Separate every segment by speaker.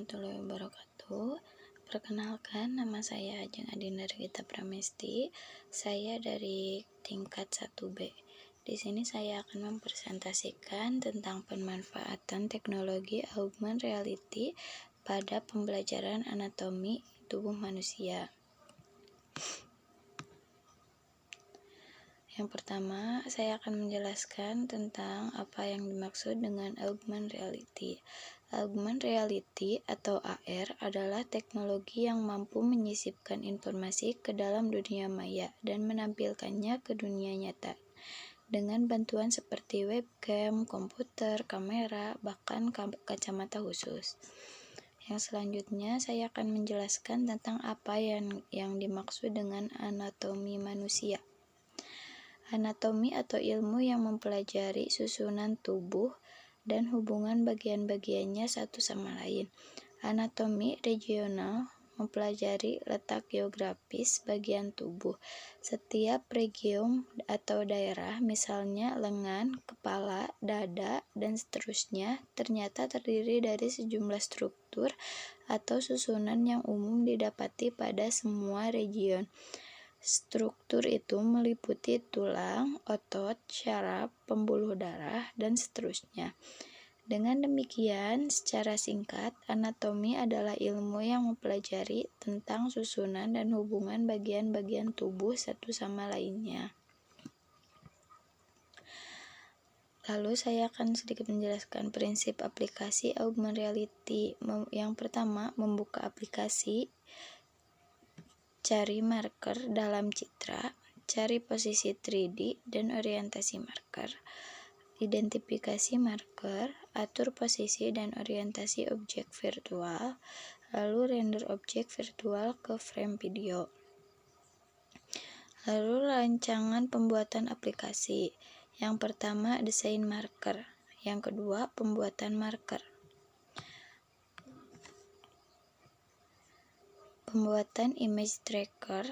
Speaker 1: warahmatullahi wabarakatuh. Perkenalkan, nama saya Ajeng Adinda Pramesti. Saya dari tingkat 1B. Di sini saya akan mempresentasikan tentang pemanfaatan teknologi augmented reality pada pembelajaran anatomi tubuh manusia. Yang pertama, saya akan menjelaskan tentang apa yang dimaksud dengan augmented reality. Augmented reality atau AR adalah teknologi yang mampu menyisipkan informasi ke dalam dunia maya dan menampilkannya ke dunia nyata dengan bantuan seperti webcam, komputer, kamera, bahkan kacamata khusus. Yang selanjutnya, saya akan menjelaskan tentang apa yang dimaksud dengan anatomi manusia. Anatomi atau ilmu yang mempelajari susunan tubuh dan hubungan bagian-bagiannya satu sama lain. Anatomi regional mempelajari letak geografis bagian tubuh. Setiap region atau daerah, misalnya lengan, kepala, dada, dan seterusnya, ternyata terdiri dari sejumlah struktur atau susunan yang umum didapati pada semua region. Struktur itu meliputi tulang, otot, syaraf, pembuluh darah, dan seterusnya. Dengan demikian, secara singkat, anatomi adalah ilmu yang mempelajari tentang susunan dan hubungan bagian-bagian tubuh satu sama lainnya. Lalu saya akan sedikit menjelaskan prinsip aplikasi augmented reality. Yang pertama, membuka aplikasi, cari marker dalam citra, cari posisi 3D dan orientasi marker, identifikasi marker, atur posisi dan orientasi objek virtual, lalu render objek virtual ke frame video. Lalu rancangan pembuatan aplikasi. Yang pertama, desain marker. Yang kedua, pembuatan marker. Pembuatan image tracker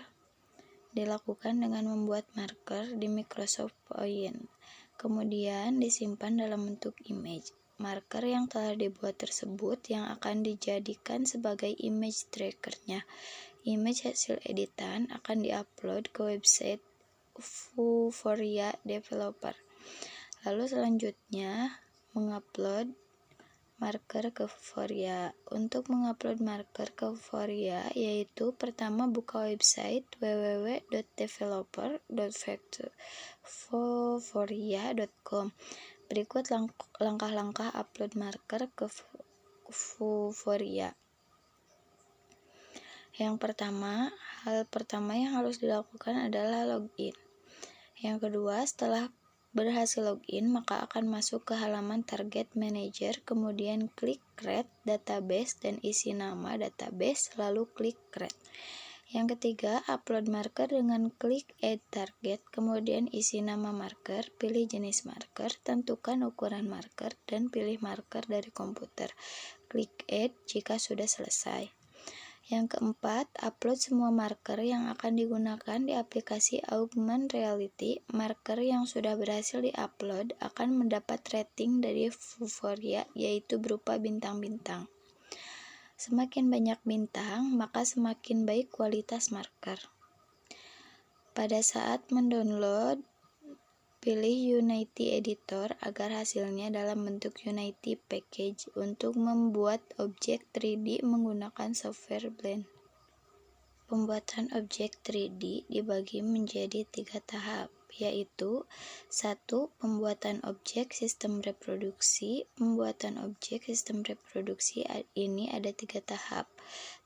Speaker 1: dilakukan dengan membuat marker di Microsoft Point, kemudian disimpan dalam bentuk image. Marker yang telah dibuat tersebut yang akan dijadikan sebagai image trackernya. Image hasil editan akan diupload ke website Vuforia Developer. Lalu selanjutnya mengupload marker ke Vuforia. Untuk mengupload marker ke Vuforia, yaitu pertama buka website www.developer.vuforia.com. Berikut langkah-langkah upload marker ke Vuforia. Yang pertama, hal pertama yang harus dilakukan adalah login. Yang kedua, setelah berhasil login, maka akan masuk ke halaman Target Manager, kemudian klik Create Database dan isi nama database, lalu klik Create. Yang ketiga, upload marker dengan klik Add Target, kemudian isi nama marker, pilih jenis marker, tentukan ukuran marker, dan pilih marker dari komputer. Klik Add jika sudah selesai. Yang keempat, upload semua marker yang akan digunakan di aplikasi augmented reality. Marker yang sudah berhasil diupload akan mendapat rating dari Vuforia, yaitu berupa bintang-bintang. Semakin banyak bintang, maka semakin baik kualitas marker. Pada saat mendownload, pilih Unity Editor agar hasilnya dalam bentuk Unity Package untuk membuat objek 3D menggunakan software Blend. Pembuatan objek 3D dibagi menjadi 3 tahap, yaitu 1. Pembuatan objek sistem reproduksi. Pembuatan objek sistem reproduksi ini ada 3 tahap.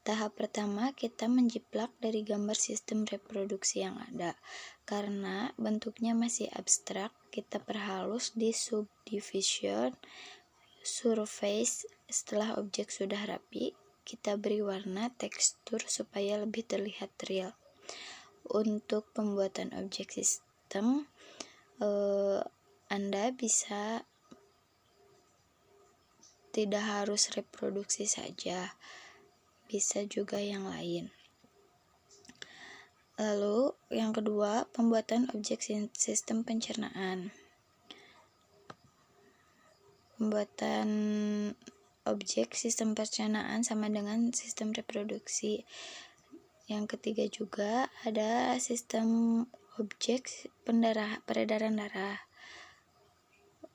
Speaker 1: Tahap pertama, kita menjiplak dari gambar sistem reproduksi yang ada. Karena bentuknya masih abstrak, kita perhalus di subdivision surface. Setelah objek sudah rapi, kita beri warna tekstur supaya lebih terlihat real. Untuk pembuatan objek sistem, Anda bisa tidak harus reproduksi saja, bisa juga yang lain. Lalu yang kedua, pembuatan objek sistem pencernaan. Pembuatan objek sistem pencernaan sama dengan sistem reproduksi. Yang ketiga juga ada sistem objek peredaran darah.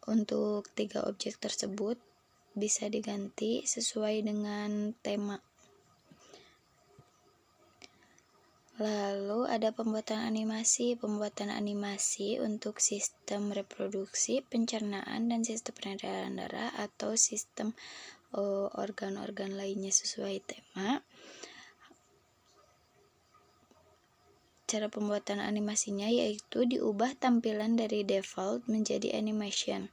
Speaker 1: Untuk 3 objek tersebut bisa diganti sesuai dengan tema. Lalu ada pembuatan animasi. Pembuatan animasi untuk sistem reproduksi, pencernaan, dan sistem peredaran darah atau sistem organ-organ lainnya sesuai tema. Cara pembuatan animasinya yaitu diubah tampilan dari default menjadi animation.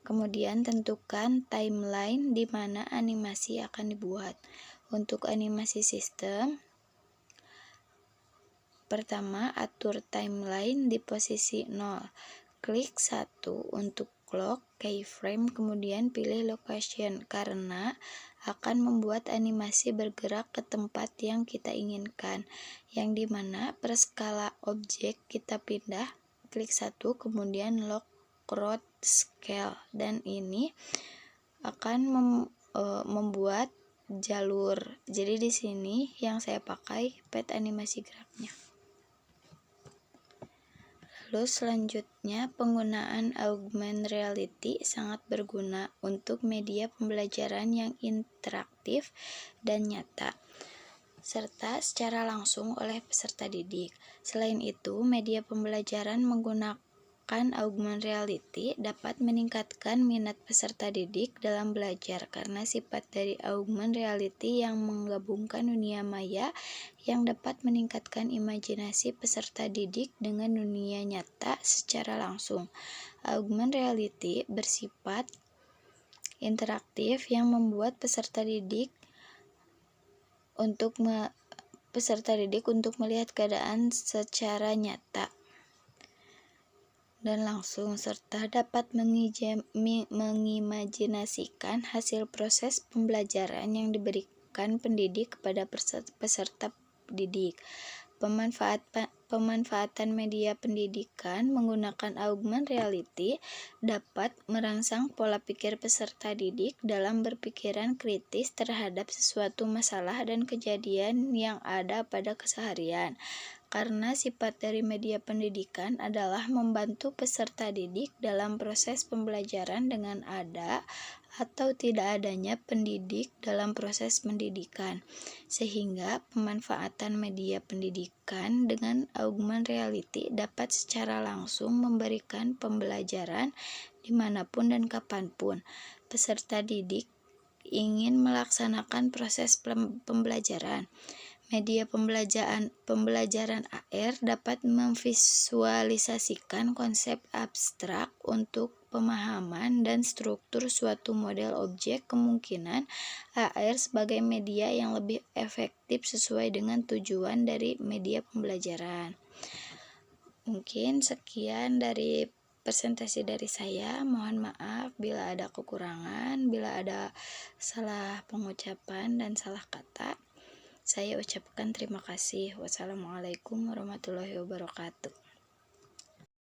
Speaker 1: Kemudian tentukan timeline di mana animasi akan dibuat. Untuk animasi sistem, pertama atur timeline di posisi 0. Klik 1 untuk clock keyframe, kemudian pilih location karena akan membuat animasi bergerak ke tempat yang kita inginkan, yang dimana per skala objek kita pindah, klik 1 kemudian lock road scale, dan ini akan membuat jalur. Jadi di sini yang saya pakai pet animasi geraknya. Lalu selanjutnya, penggunaan augmented reality sangat berguna untuk media pembelajaran yang interaktif dan nyata, serta secara langsung oleh peserta didik. Selain itu, media pembelajaran menggunakan augmented reality dapat meningkatkan minat peserta didik dalam belajar karena sifat dari augmented reality yang menggabungkan dunia maya yang dapat meningkatkan imajinasi peserta didik dengan dunia nyata secara langsung. Augmented reality bersifat interaktif yang membuat peserta didik untuk melihat keadaan secara nyata dan langsung, serta dapat mengimajinasikan hasil proses pembelajaran yang diberikan pendidik kepada peserta didik. Pemanfaatan media pendidikan menggunakan augmented reality dapat merangsang pola pikir peserta didik dalam berpikiran kritis terhadap sesuatu masalah dan kejadian yang ada pada keseharian. Karena sifat dari media pendidikan adalah membantu peserta didik dalam proses pembelajaran dengan ada atau tidak adanya pendidik dalam proses pendidikan, sehingga pemanfaatan media pendidikan dengan augmented reality dapat secara langsung memberikan pembelajaran dimanapun dan kapanpun peserta didik ingin melaksanakan proses pembelajaran. Media pembelajaran AR dapat memvisualisasikan konsep abstrak untuk pemahaman dan struktur suatu model objek. Kemungkinan AR sebagai media yang lebih efektif sesuai dengan tujuan dari media pembelajaran. Mungkin sekian dari presentasi dari saya. Mohon maaf bila ada kekurangan, bila ada salah pengucapan dan salah kata. Saya ucapkan terima kasih. Wassalamualaikum warahmatullahi wabarakatuh.